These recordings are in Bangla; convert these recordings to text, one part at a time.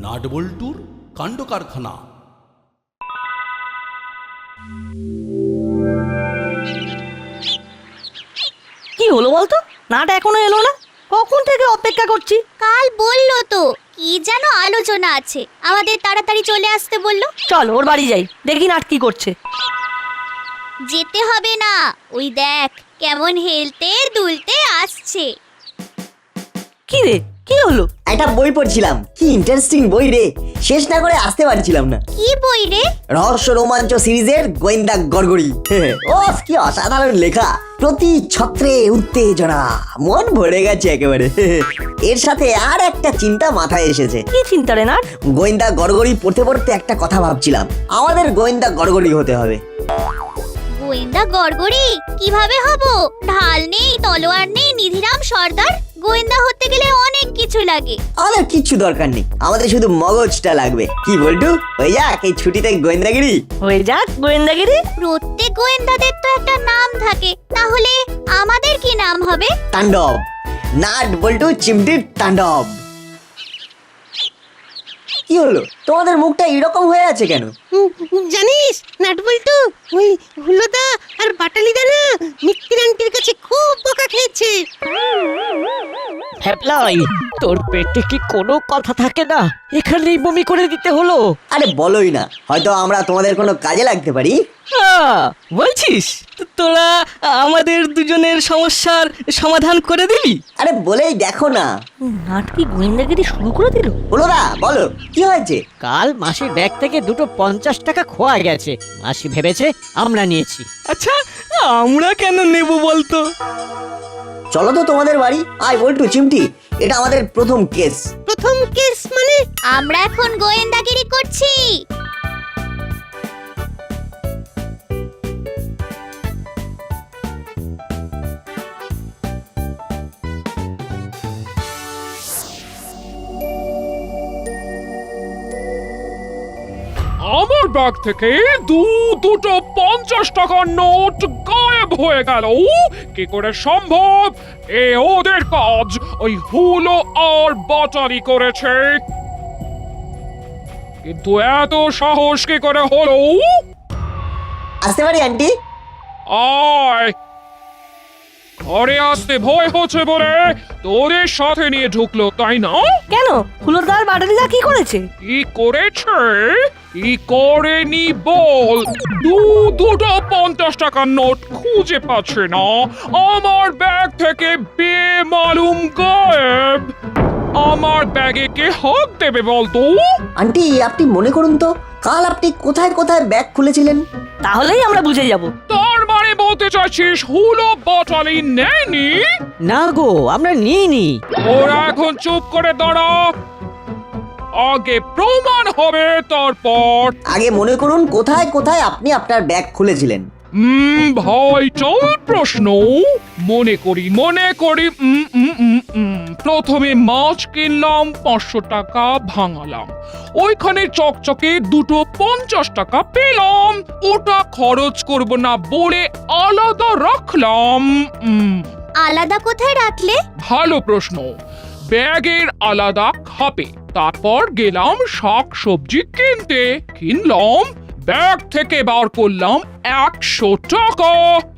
নাটবল্টুর কাণ্ড কারখানা। কি হলো বলতো? নাট এখনো এলো না, কখন থেকে অপেক্ষা করছি। কাল বললো তো কি যেন আলোচনা আছে, আমাদের তাড়াতাড়ি চলে আসতে বললো। চল ওর বাড়ি যাই, দেখি নাট কি করছে। যেতে হবে না, ওই দেখ কেমন হেলতে দুলতে আসছে। কি রে, কি হলো? একটা বই পড়ছিলাম, কি ইন্টারেস্টিং বই রে, শেষ না করে আসতে পারছিলাম না। কি বই রে? রহস্য রোমাঞ্চ সিরিজের গোয়েন্দা গড়গড়ি। ও কি অসাধারণ লেখা, প্রতি ছত্রে উত্তেজনা, মন ভরে গেছে একেবারে। এর সাথে আর একটা চিন্তা মাথায় এসেছে। কি চিন্তা রে নাট? গোয়েন্দা গড়গড়ি পড়তে পড়তে একটা কথা ভাবছিলাম, আমাদের গোয়েন্দা গড়গড়ি হতে হবে। গোয়েন্দা গড়গড়ি কিভাবে হব? ঢাল নেই, তলোয়ার নেই, নিধিরাম সর্দার। গোয়েন্দা হতে গেলে অনেক কিছু লাগে। আমাদের কিচ্ছু দরকার নেই, আমাদের শুধু মগজটা লাগবে। কি বলটু, হয়ে যাক এই ছুটিতে গোয়েন্দাগিরি। হয়ে যাক গোয়েন্দাগিরি। প্রত্যেক গোয়েন্দাদের তো একটা নাম থাকে, তাহলে আমাদের কি নাম হবে? তাণ্ডব, নাট বল্টু চিমটির তাণ্ডব। কি হলো, তোমাদের মুখটা এরকম হয়ে আছে কেন? জানিস নাটবল্টু, ওই হুলোদা আর বাটালিদা না মিত্তির আন্টির কাছে খুব বকা খেয়েছে। হ্যাপলাই, তোর পেটে কি কোনো কথা থাকে না? এখানেই বমি করে দিতে হলো? আরে বলোই না, হয়তো আমরা তোমাদের কোনো কাজে লাগতে পারি। বলছিস তোরা আমাদের দুজনের সমস্যার সমাধান করে দিবি? আরে বলেই দেখো না। নাট কি গোয়েন্দাগিরি শুরু করে দিল? হলো না, বলো কি হয়েছে? কাল মাসির ব্যাগ থেকে দুটো 50 টাকা খোয়া গেছে, মাসি ভেবেছে আমরা নিয়েছি। আচ্ছা, আমরা কেন নেব বলতো? চলো তো তোমাদের বাড়ি। আয় বল্টু চিমটি, এটা আমাদের প্রথম কেস। প্রথম কেস মানে? আমরা এখন গোয়েন্দাগিরি করছি। আমার ব্যাগ থেকে দুটো 50 টাকার নোট গায়েব হয়ে গেল। কি করে সম্ভব? এ ওদের কাজ, ওই হুলো আর বাটালি করেছে। কিন্তু এত সাহস কি করে হলো? আসতে পারি আন্টি? আয়, ঘরে আসতে ভয় হচ্ছে বলে তোদের সাথে নিয়ে ঢুকলো, তাই না? কেন, হুলোদার বাটালিদা কি করেছে? কি করেছে? কি করেনি বল? দুটো 50 টাকার নোট খুঁজে পাচ্ছে না, আমার ব্যাগ থেকে বেমালুম গায়েব। আমার ব্যাগে কে হাত দেবে বলতো? আন্টি আপনি মনে করুন তো, কাল আপনি কোথায় কোথায় ব্যাগ খুলেছিলেন? তাহলেই আমরা বুঝে যাব। তার মানে বলতে চাইছিস হুলো বাটালি নেয়নি? না গো, আমরা নিইনি। ওরা এখন চুপ করে দাঁড়া, আগে প্রমাণ হবে তারপর। আগে মনে করুন কোথায় কোথায় আপনি আপনার ব্যাগ খুলেছিলেন। ভাই চল প্রশ্ন। মনে করি প্রথমে মাছ কিনলাম, 500 টাকা ভাঙালাম, ওইখানে চকচকে দুটো 50 টাকা পেলাম, ওটা খরচ করব না বলে আলাদা রাখলাম। আলাদা কোথায় রাখলে? ভালো প্রশ্ন। ব্যাগের আলাদা খাপে। তারপর গেলাম শাক সবজি কিনতে, কিনলাম, ব্যাগ থেকে বার করলাম 100 টাকা,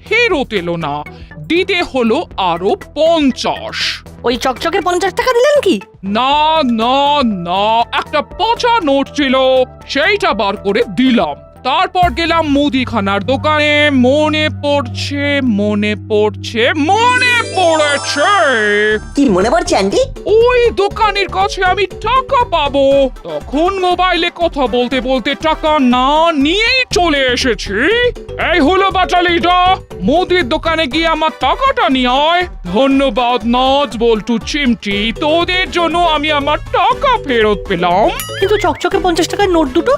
ফেরত এলো না, দিতে হলো আরো 50। ওই চকচকে 50 টাকা দিলেন কি? না না না, একটা পচা নোট ছিল, সেইটা বার করে দিলাম। তারপর গেলাম মুদিখানার দোকানে, মনে পড়ছে কি মনে পড়ছে আন্টি? ওই দোকানের কাছে আমি টাকা পাবো, তখন মোবাইলে কথা বলতে বলতে টাকা না নিয়েই চলে এসেছি। এই হলো বাটালিটা, মুদির দোকানে গিয়ে আমার টাকাটা নিয়ে আয়। ধন্যবাদ নাচ বল্টু চিমটি, তোদের জন্য আমি আমার টাকা ফেরত পেলাম। কিন্তু চকচকে 50 টাকার নোট দুটো?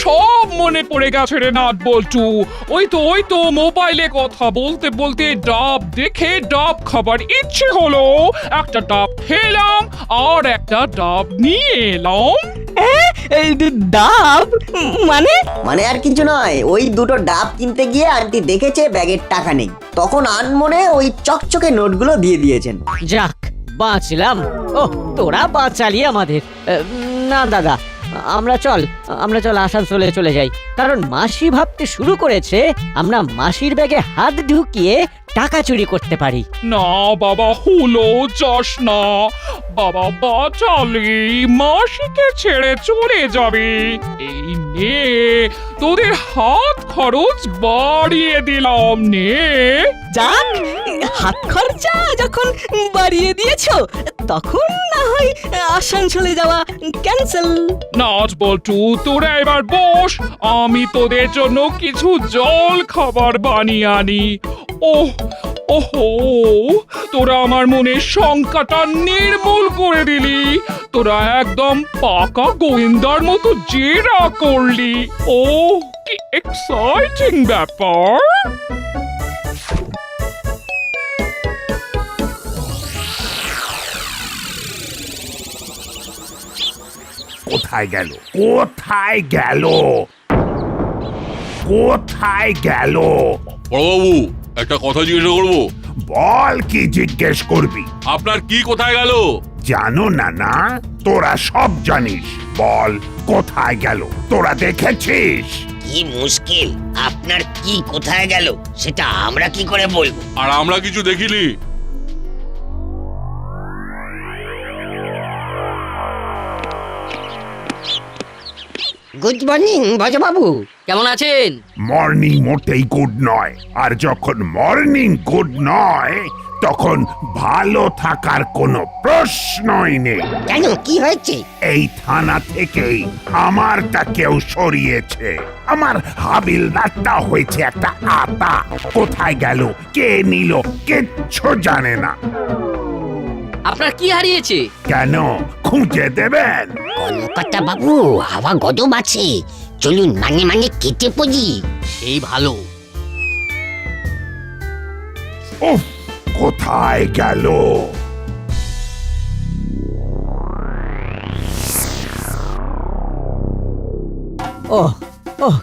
সব মনে পড়ে গেছে রে নাট বল্টু। ওই তো মোবাইলে কথা বলতে বলতে ডাব দেখে ডাব খাবার ইচ্ছে হলো, একটা ডাব খেলাম আর একটা ডাব নিয়ে এলাম। এই ডাব মানে আর কিছু নয়, ওই দুটো ডাব কিনতে গিয়ে আন্টি দেখেছে ব্যাগের টাকা নেই, তখন আনমনে ওই চকচকে নোটগুলো দিয়ে দিয়েছেন। যাক, বাঁচলাম। ও তোরা বাঁচালি আমাদের। না দাদা, আমরা চল আসানসোলে চলে যাই, কারণ মাসি ভাবতে শুরু করেছে আমরা মাসির ব্যাগে হাত ঢুকিয়ে টাকা চুরি করতে পারি। না বাবা, হলো যাস না বাবা, বাঁচালি মাসিকে ছেড়ে চলে যাবে। এই নে তোদের হাত খরচ বাড়িয়ে দিলাম, নে। যাক, হাত খরচা যখন বাড়িয়ে দিয়েছো তখন না হয় আসানসোলে যাওয়া ক্যান্সেল। নাচ বল্টু, তোরা এবার বস, আমি তোদের জন্য কিছু জল খাবার বানিয়ে আনি। ওহো, তোরা আমার মনের শঙ্কাটা নির্মূল করে দিলি। তোরা একদম পাকা গোয়েন্দার মতো জেরা করলি। ও কি এক্সাইটিং ব্যাপার। কোথায় গেল, কোথায় গেল, কোথায় গেল? বড়বাবু, একটা কথা জিজ্ঞেস করবো? বল, কি জিজ্ঞেস করবি? আপনার কি কোথায় গেল? জানো না? না, তোরা সব জানিস। বল, কোথায় গেল? তোরা দেখেছিস? কি মুশকিল, আপনার কি কোথায় গেল সেটা আমরা কি করে বলবো? আর আমরা কিছু দেখিনি। গুড মর্নিং ভজবাবু, কেমন আছেন? মর্নিং মোটেই গুড নয়, আর যখন মর্নিং গুড নয় তখন ভালো থাকার কোনো প্রশ্নই নেই। কেন, কি হয়েছে? এই থানা থেকেই আমারটা কেউ সরিয়েছে। আমার হাবিলদারটা হয়েছে একটা আতা। কোথায় গেল, কে নিল, কিচ্ছু জানে না। আপনার কি হারিয়েছে? কেন, খুঁজে দেবেন? কলকাতা বাবু, হাওয়া গদম আছে, চলুন মানে কেটে পড়ি। সেই ভালো। উফ, কোথায় গেল? ওহ,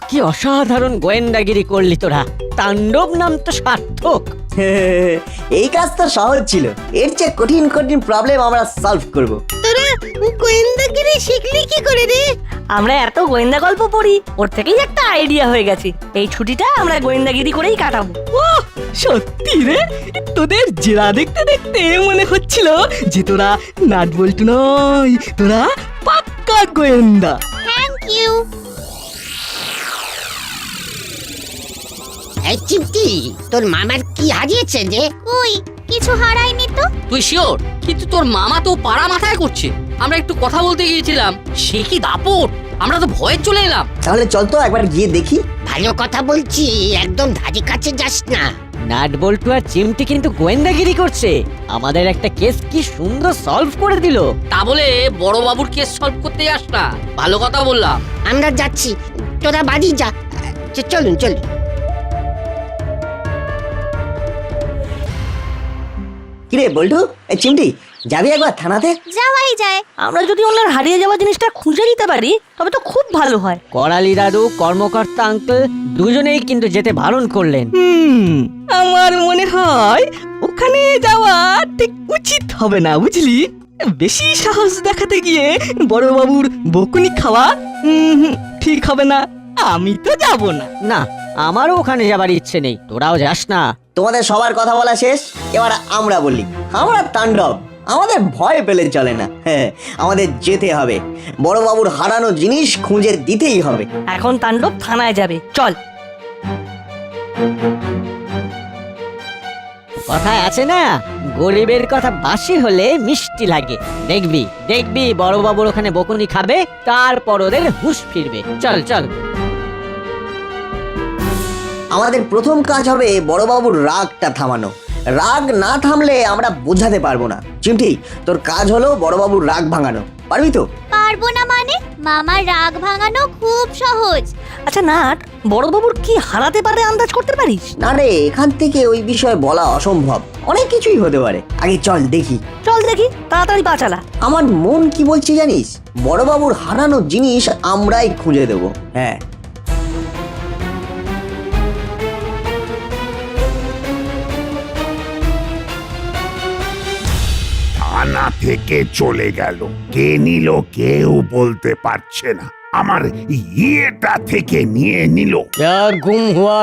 কি অসাধারণ গোয়েন্দাগিরি করলি তোরা। তাণ্ডব নাম তো সার্থক। এই কাজ তো সহজ ছিল, এর চেয়ে কঠিন কঠিন প্রবলেম আমরা সলভ করব। তোরা গোয়েন্দাগিরি শিখলি কি করে রে? আমরা এত গোয়েন্দা গল্প পড়ি, ওর থেকেই একটা আইডিয়া হয়ে গেছে। এই ছুটিটা আমরা গোয়েন্দাগিরি করেই কাটাবো। ওহ, সত্যি রে, তোদের জেরা দেখতে দেখতে মনে হচ্ছিল যে তোরা নাট বল্টু নয়, তোরা পাক্কা গোয়েন্দা। Thank you. এই চিমটি, তোর মামার কি হারিয়েছে রে? কই, কিছু হারায়নি তো। তুই শিওর? কিন্তু তোর মামা তো পাড়া মাথায় করছে। আমরা একটু কথা বলতে গিয়েছিলাম, সে কি দাপট, আমরা তো ভয়ে চলে এলাম। তাহলে চল তো একবার গিয়ে দেখি। ভালো কথা বলছি, একদম ধারে কাছে যাস না। নাট বল্টু আর চিমটি কিন্তু গোয়েন্দাগিরি করছে। আমাদের একটা কেস কি সুন্দর সলভ করে দিল। তা বলে বড় বাবুর কেস সলভ করতে যাস না। ভালো কথা বললাম। আমরা যাচ্ছি, তোরা বাড়ি যা। চলুন। কিরে বল্টু, এই চিমটি, যাবি একবার থানাতে? যাওয়াই যায়। আমরা যদি ওনার হারিয়ে যাওয়া জিনিসটা খুঁজে দিতে পারি তবে তো খুব ভালো হয়। করালি দাদু, কর্মকর্তা আঙ্কেল দুজনেই কিন্তু যেতে বারণ করলেন। আমার মনে হয় ওখানে যাওয়া ঠিক উচিত হবে না, বুঝলি? বেশি সাহস দেখাতে গিয়ে বড়বাবুর বকুনি খাওয়া ঠিক হবে না। আমি তো যাব না। না, আমারও ওখানে যাবার ইচ্ছে নেই, তোরাও যাস না। তোমাদের সবার কথা বলা শেষ, এবার আমরা বলি। আমরা তাণ্ডব, আমাদের ভয় পেলে চলে না। হ্যাঁ, আমাদের যেতে হবে, বড়বাবুর হারানো জিনিস খুঁজে দিতেই হবে। এখন তাণ্ডব থানায় যাবে, চল। কথায় আছে না, গরিবের কথা বাসি হলে মিষ্টি লাগে। দেখবি বড়বাবুর ওখানে বকুনি খাবে, তারপর ওদের হুঁশ ফিরবে। চল। আমাদের প্রথম কাজ হবে বড়বাবুর রাগটা থামানো। রাগ না থামলে আমরা বোঝাতে পারবো না। চিমটি, তোর কাজ হলো বড়বাবুর রাগ ভাঙানো। পারবি তো? পারবো না মানে? মামার রাগ ভাঙানো খুব সহজ। আচ্ছা নাট, বড়বাবুর কি হারাতে পারে আন্দাজ করতে পারিস? না রে, এখান থেকে ওই বিষয়ে বলা অসম্ভব, অনেক কিছুই হতে পারে। আগে চল দেখি, তাড়াতাড়ি পা চালা। আমার মন কি বলছে জানিস? বড়বাবুর হারানো জিনিস আমরাই খুঁজে দেব। হ্যাঁ, হানা থেকে চলে গেল। কে নিল কেউ বলতে পারছে না। আমার ইয়েটা থেকে নিয়ে নিল। क्या गुम हुआ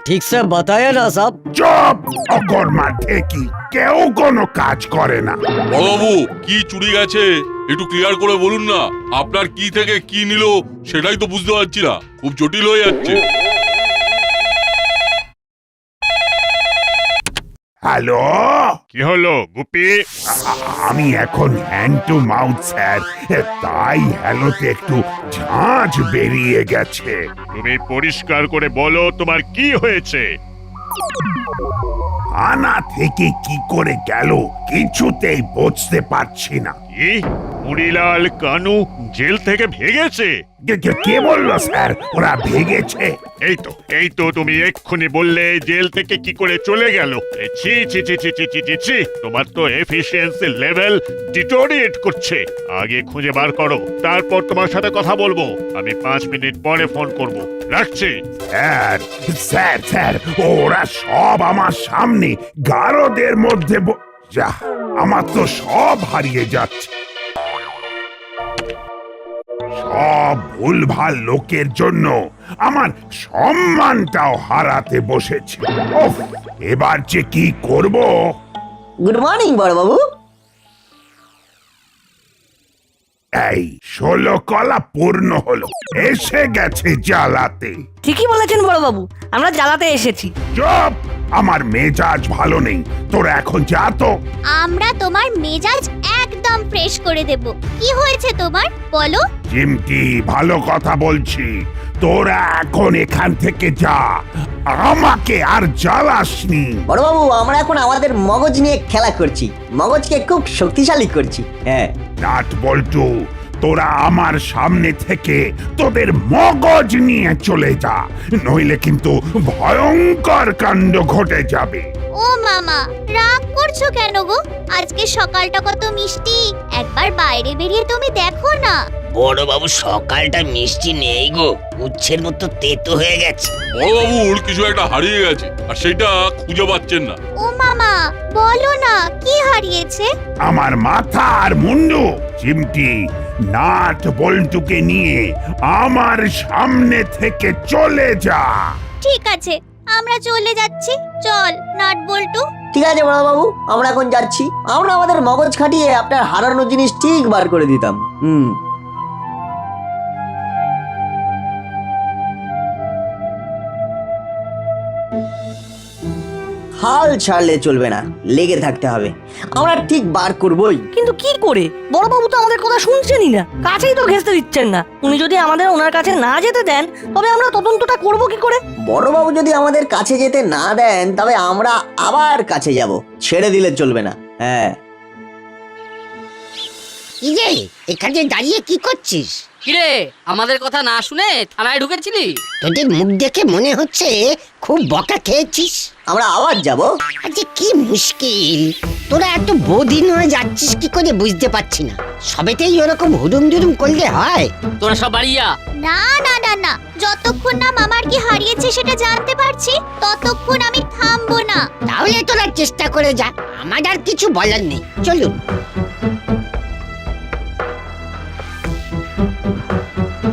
ठीक से बताया ना साहब। চুপ! অকর্মা ঠেকি, কেউ কোনো কাজ করে না। বড়বাবু কি চুরি গেছে একটু ক্লিয়ার করে বলুন না। আপনার কি থেকে কি নিল সেটাই তো বুঝতে পারছি না, খুব জটিল হয়ে যাচ্ছে। হ্যালো, কি হলো গুপি? আমি এখন হ্যান্ড টু মাউথ স্যার, তাই হ্যালোতে একটু ঝাঁঝ বেরিয়ে গেছে। তুমি পরিষ্কার করে বলো তোমার কি হয়েছে। আনা থেকে কি করে গেল কিছুতেই বুঝতে পারছি না। কি মুড়িলাল কানু জেল থেকে ভেগেছে? কে বললো স্যার ওরা ভেগেছে? এই তো তুমি এক্ষুনি বললে জেল থেকে কি করে চলে গেল। ছি ছি ছি ছি ছি ছি ছি ছি, তোমার তো এফিশিয়েন্সি লেভেল ডিটোরিয়েট করছে। আগে খুঁজে বার করো, তারপর তোমার সাথে কথা বলবো। আমি 5 মিনিট পরে ফোন করব। রাখছি। স্যার স্যার স্যার, ওরা সব আমার সামনে গারদের মধ্যে যা, আমার তো সব হারিয়ে যাচ্ছে। সব ভুলভাল লোকের জন্য আমার সম্মানটাও হারাতে বসেছে। ওফ, এবার যে কি করব? গুড মর্নিং বড়বাবু। এই 16 কলা পূর্ণ হলো, এসে গেছে জ্বালাতে। ঠিকই বলেছেন বড়বাবু, আমরা জ্বালাতে এসেছি। চুপ! আমার মেজাজ ভালো নেই, তোরা এখন যা তো। আমরা তোমার মেজাজ একদম ফ্রেশ করে দেব। কি হয়েছে তোমার বলো? চিমটি, ভালো কথা বলছি, তোরা এখন এখান থেকে যা, আমাকে আর জ্বালাসনি। বড়বাবু, আমরা এখন আমাদের মগজ নিয়ে খেলা করছি, মগজকে খুব শক্তিশালী করছি। হ্যাঁ নাট বল্টু, তোরা আমার সামনে থেকে তোদের মগজ নিয়ে চলে যা, নইলে কিন্তু ভয়ঙ্কর কাণ্ড ঘটে যাবে। ও মামা, রাগ করছো কেন গো? আজকে সকালটা কত মিষ্টি, একবার বাইরে বেরিয়ে তুমি দেখো না। বড়বাবু সকালটা মিষ্টি নেই গো, উচ্ছের মতো তেতো হয়ে গেছে। বড়বাবুর কিছু একটা হারিয়ে গেছে আর সেটা খুঁজে পাচ্ছেন না। ও মামা, বলো না কি হারিয়েছে? আমার মাথা আর মুন্ডু। চিমটি, নাট বল্টুকে নিয়ে আমার সামনে থেকে চলে যা। ঠিক আছে, আমরা চলে যাচ্ছি। চল নাট বল্টু। ঠিক আছে বড়বাবু, আমরা এখন যাচ্ছি। আমরা আমাদের মগজ খাটিয়ে আপনার হারানো জিনিস ঠিক বার করে দিতাম। হাল ছাড়লে চলবে না, লেগে থাকতে হবে। আমরা ঠিক বার করবই। কিন্তু কি করে? বড়বাবু তো আমাদের কথা শুনছেনই না, কাছেই তো ঘেঁচতে দিচ্ছেন না। উনি যদি আমাদের ওনার কাছে না যেতে দেন, তবে আমরা তদন্তটা করব কি করে? বড়বাবু যদি আমাদের কাছে যেতে না দেন, তবে আমরা আবার কাছে যাব, ছেড়ে দিলে চলবে না। হ্যাঁ। কি রে, এখানে দাঁড়িয়ে কি করছিস? কিরে, আমাদের কথা না শুনে থানায় ঢুকেছিলি? তোদের মুখ দেখে মনে হচ্ছে খুব বকা খেয়েছিস। আমরা আবার যাব। আজকে কি মুশকিল, তোরা এত বদিন হয়ে যাচ্ছিস কি করে বুঝতে পারছি না। সবেতেই ওরকম হুদুম দুদুম করলে হয়? তোরা সব বাড়িয়া। না না না না, যতক্ষণ না মামার কি হারিয়েছে সেটা জানতে পারছি, ততক্ষণ আমি থামবো না। তাহলে তোরা চেষ্টা করে যা, আমার আর কিছু বলার নেই। চলুন।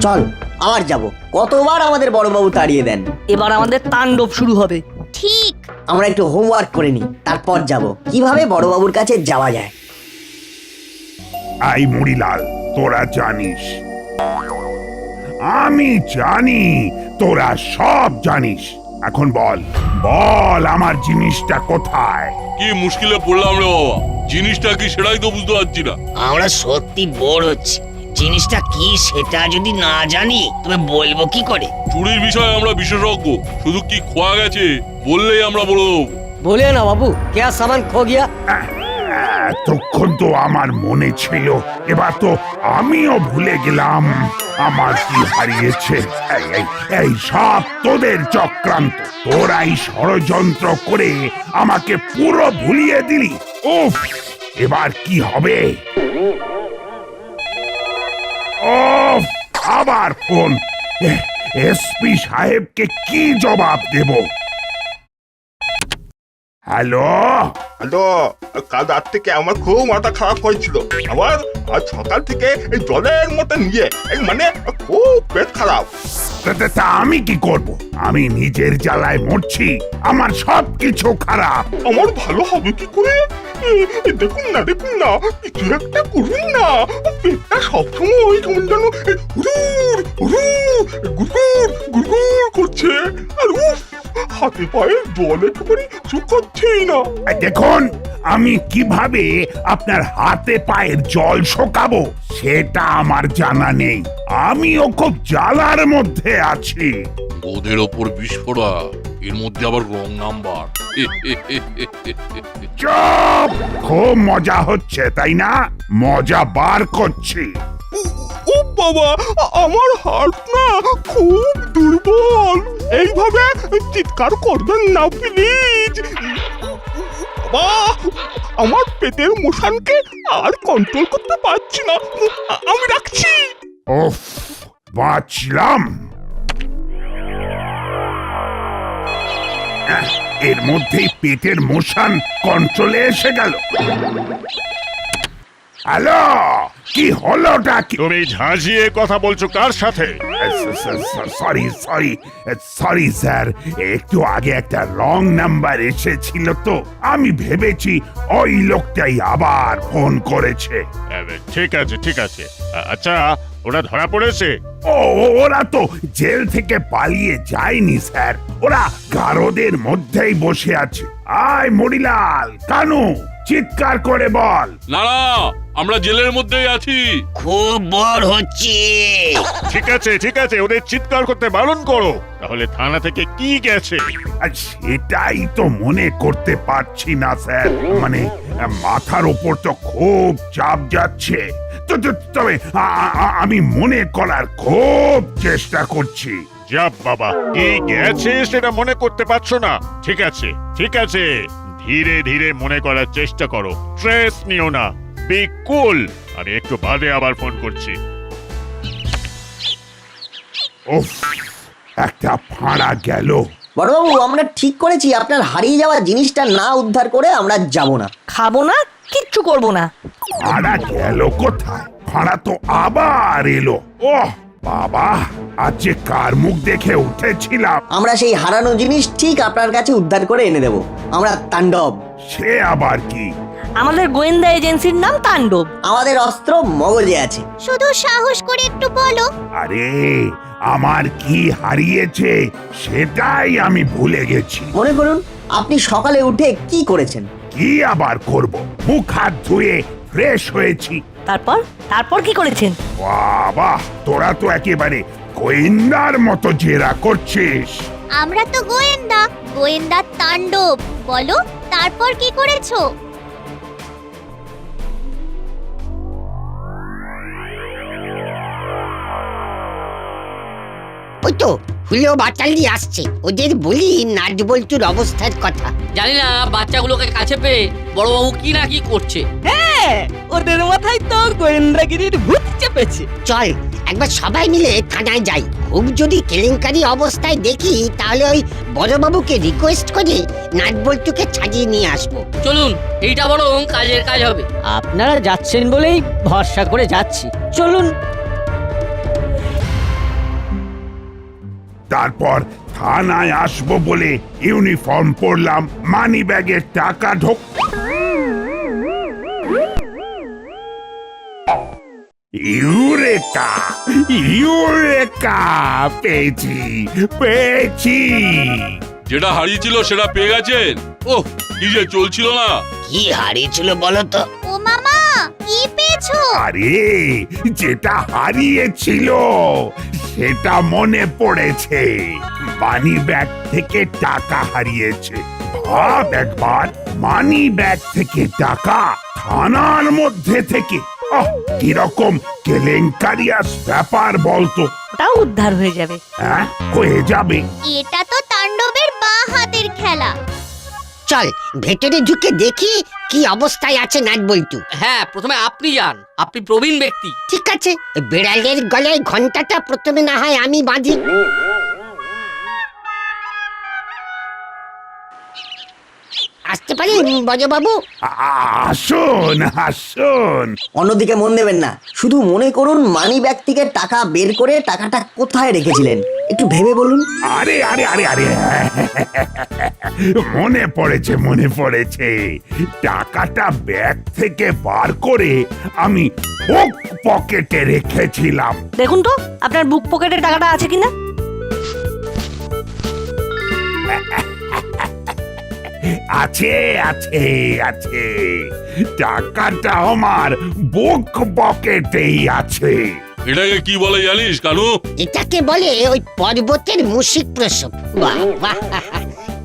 চল, আবার যাব। কতবার আমাদের বড়বাবু তাড়িয়ে দেন। এবার আমাদের তাণ্ডব শুরু হবে। ঠিক। আমরা একটু হোমওয়ার্ক করে নিই, তারপর যাব কিভাবে বড়বাবুর কাছে যাওয়া যায়। আই মুড়িলাল, তোরা জানিস, আমি জানি তোরা সব জানিস। এখন বল বল আমার জিনিসটা কোথায়? কি মুশকিলে পড়লাম রে বাবা, জিনিসটা কি সেটাই তো বুঝতে পারছি না। আমরা সত্যি বোর হচ্ছি, জিনিসটা কি সেটা যদি না জানি তবে বলবো কি করে? চুরির বিষয়ে আমরা বিশেষজ্ঞ, শুধু কি খোয়া গেছে বললেই আমরা বলে দেবো। বলে না বাবু, কে সামান খো গিয়া? এতক্ষণ তো আমার মনে ছিল, এবার তো আমিও ভুলে গেলাম আমার কি হারিয়েছে। এই সব তোদের চক্রান্ত, তোরাই ষড়যন্ত্র করে আমাকে পুরো ভুলিয়ে দিলি। উফ, এবার কি হবে? উফ, আবার ফোন। এসপি সাহেবকে কি জবাব দেব? হ্যালো, হ্যালো, কাল রাত থেকে আমার খুব মাথা খারাপ হয়েছিল। আমার আজ সকাল থেকে এই জলের মতো নিয়ে মানে খুব পেট খারাপ। তা আমি কি করব? আমি নিজের জ্বালায় মরছি, আমার সব কিছু খারাপ। আমার ভালো হবে কি করে? দেখুন না কিছু একটা করুন না। পেটটা সবসময় কেমন যেন হুড়ুর হুড়ুর গুড়গুড় গুড়গুড় করছে, আর হাতে পায়ে জল একেবারে শুকাচ্ছেই না। দেখুন, আমি কিভাবে আপনার হাতে পায়ের জল শোকাবো সেটা আমার জানা নেই। আমিও খুব জ্বালার মধ্যে আছি। ওদের ওপর বিস্ফোরা, এর মধ্যে আবার রং নাম্বার। চুপ! খুব মজা হচ্ছে তাই না? মজা বার করছি। ও বাবা, আমার হার্ট না খুব দুর্বল। এইভাবে চিৎকার করবেন না প্লিজ। বাবা, আমার পেটের মোশনকে আর কন্ট্রোল করতে পারছি না। আমি রাখছি। উফ, বাঁচলাম। এর মধ্যেই পেটের মোশন কন্ট্রোলে এসে গেল। হ্যালো, কি হলোটা কি? তুমি ঝাঁঝিয়ে কথা বলছো কার সাথে? সরি স্যার, একটু আগে একটা রং নাম্বার এসেছিল তো আমি ভেবেছি ওই লোকটাই আবার ফোন করেছে। ঠিক আছে। আচ্ছা, ওরা ধরা পড়েছে? ওরা তো জেল থেকে পালিয়ে যায়নি স্যার, ওরা গারদের মধ্যেই বসে আছে। আয় মরিলাল, কানু, চিৎকার করে বল। না, আমরা জেলের মধ্যেই আছি। খুব বড় হচ্ছে। ঠিক আছে, ওদের চিৎকার করতে বারণ করো। তাহলে থানা থেকে কি গেছে? আর সেটাই তো মনে করতে পারছি না স্যার, মানে মাথার ওপর তো খুব চাপ যাচ্ছে। তবে আমি মনে করার খুব চেষ্টা করছি। যাব বাবা, কি গেছে সেটা মনে করতে পারছো না? ঠিক আছে, ধীরে ধীরে মনে করার চেষ্টা করো। স্ট্রেস নিও না, বি কুল। আমি একটু বাদে আবার ফোন করছি। উফ, একটা ফাঁড়া গেল। বড়বাবু, আমরা ঠিক করেছি আপনার হারিয়ে যাওয়া জিনিসটা না উদ্ধার করে আমরা যাব না। খাবো না, কিচ্ছু করবো না। ফাঁড়া গেল কোথায়? ফাঁড়া তো আবার এলো। ওহ বাবা, আজ যে কার মুখ দেখে উঠেছিলাম। আমরা সেই হারানো জিনিস ঠিক আপনার কাছে উদ্ধার করে এনে দেব। আমরা তাণ্ডব। সে আবার কি? আমাদের গোয়েন্দা এজেন্সির নাম তাণ্ডব। আমাদের অস্ত্র মগজে আছে। শুধু সাহস করে একটু বলো। আরে, আমার কি হারিয়েছে সেটাই আমি ভুলে গেছি। মনে করুন, আপনি সকালে উঠে কি করেছেন? কি আবার করব? মুখ হাত ধুয়ে ফ্রেশ হয়েছি। তারপর কি করেছেন? বাবা, তোরা তো একেবারে গোয়েন্দার মতো জেরা করছিস। আমরা তো গোয়েন্দা তাণ্ডব। বলো, তারপর কি করেছো? ওই তো হুলো বাটালি আসছে, ওদের বলি নাটবল্টুর অবস্থার কথা। জানি না বাচ্চাগুলোকে কাছে পেয়ে বড়বাবু কি না কি করছে। হ্যাঁ, ওদের মাথায় তো গোয়েন্দাগিরির ভূত চেপেছে। চল একবার সবাই মিলে থানায় যাই। খুব যদি কেলেঙ্কারি অবস্থায় দেখি তাহলে ওই বড়বাবুকে রিকোয়েস্ট করে নাটবল্টুকে ছাড়িয়ে নিয়ে আসবো। চলুন, এইটা বরং কাজের কাজ হবে। আপনারা যাচ্ছেন বলেই ভরসা করে যাচ্ছি, চলুন। তারপর থানায় আসবো বলে ইউনিফর্ম পরলাম, মানি ব্যাগের টাকা ঢোক। ইউরেকা, পেয়েছি। যেটা হারিয়েছিল সেটা পেয়ে গেছেন? ওহ, কি যে চলছিল না। কি হারিয়েছিল বলো তো? ও মামা, কি পেয়েছো? আরে, যেটা হারিয়েছিল সেটা মনে পড়েছে। মানি ব্যাগ থেকে টাকা হারিয়েছে। ভাব একবার, মানি ব্যাগ থেকে টাকা থানার মধ্যে থেকে। কিরকম কেলেঙ্কারিয়াস ব্যাপার বলতো। ওটাও উদ্ধার হয়ে যাবে। হ্যাঁ, হয়ে যাবে। এটা তো তাণ্ডবের বাঁ হাতের খেলা। চল ভেতরে ঢুকে দেখি কি অবস্থায় আছে নাটবল্টু। হ্যাঁ, প্রথমে আপনি যান, আপনি প্রবীণ ব্যক্তি। ঠিক আছে, বেড়ালের গলায় ঘন্টাটা প্রথমে না হয় আমি বাঁধি। আসতে পারি বড়বাবু? আসুন আসুন। অন্যদিকে মন দেবেন না, শুধু মনে করুন মানি ব্যাগ থেকে টাকা বের করে টাকাটা কোথায় রেখেছিলেন, একটু ভেবে বলুন। আরে আরে আরে আরে মনে পড়েছে। টাকাটা ব্যাগ থেকে বার করে আমি বুক পকেটে রেখেছিলাম। দেখুন তো আপনার বুক পকেটে টাকাটা আছে কিনা। আছে আছে আছে, টাকাটা আমার বুক পকেটেই আছে। এটাকে কি বলে জানিস কানু? এটাকে বলে ওই পর্বতের মুশিক প্রসব। বাহ বাহ,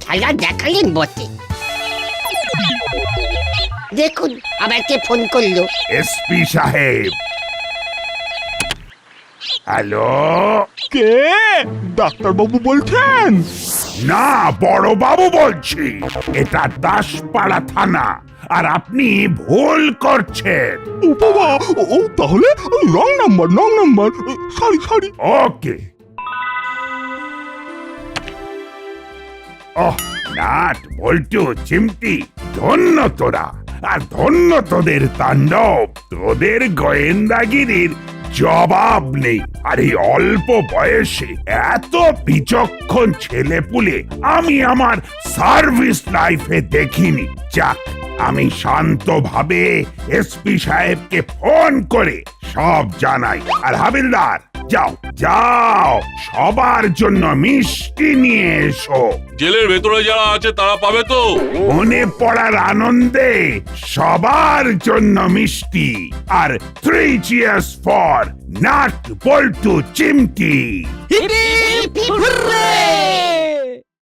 খেলা দেখালেন বটে। দেখুন আবার কে ফোন করলো। এসপি সাহেব। হ্যালো, কে? ডাক্তারবাবু বলছেন? না বড় বাবু বলছি। এটা দাসপাড়া থানা, আর আপনি ভুল করছেন। ও বাবা, ও তাহলে রং নাম্বার। সরি। ওকে। ওহ, নাট বল্টু চিমটি, ধন্য তোরা, আর ধন্য তোদের তাণ্ডব। তোদের গোয়েন্দাগিরির জবাব নেই। আর এই অল্প বয়সে এত বিচক্ষণ ছেলেপুলে আমি আমার সার্ভিস লাইফে দেখিনি। যাক, আমি শান্তভাবে এসপি সাহেবকে ফোন করে সব জানাই। আর হাবিলদার, যাও সবার জন্য মিষ্টি নিয়ে এসো। জেলের ভেতরে যারা আছে তারা পাবে তো? মনে পড়ার আনন্দে সবার জন্য মিষ্টি। আর 3 cheers ফর নাট বল্টু চিমটি। Hip hip hurray!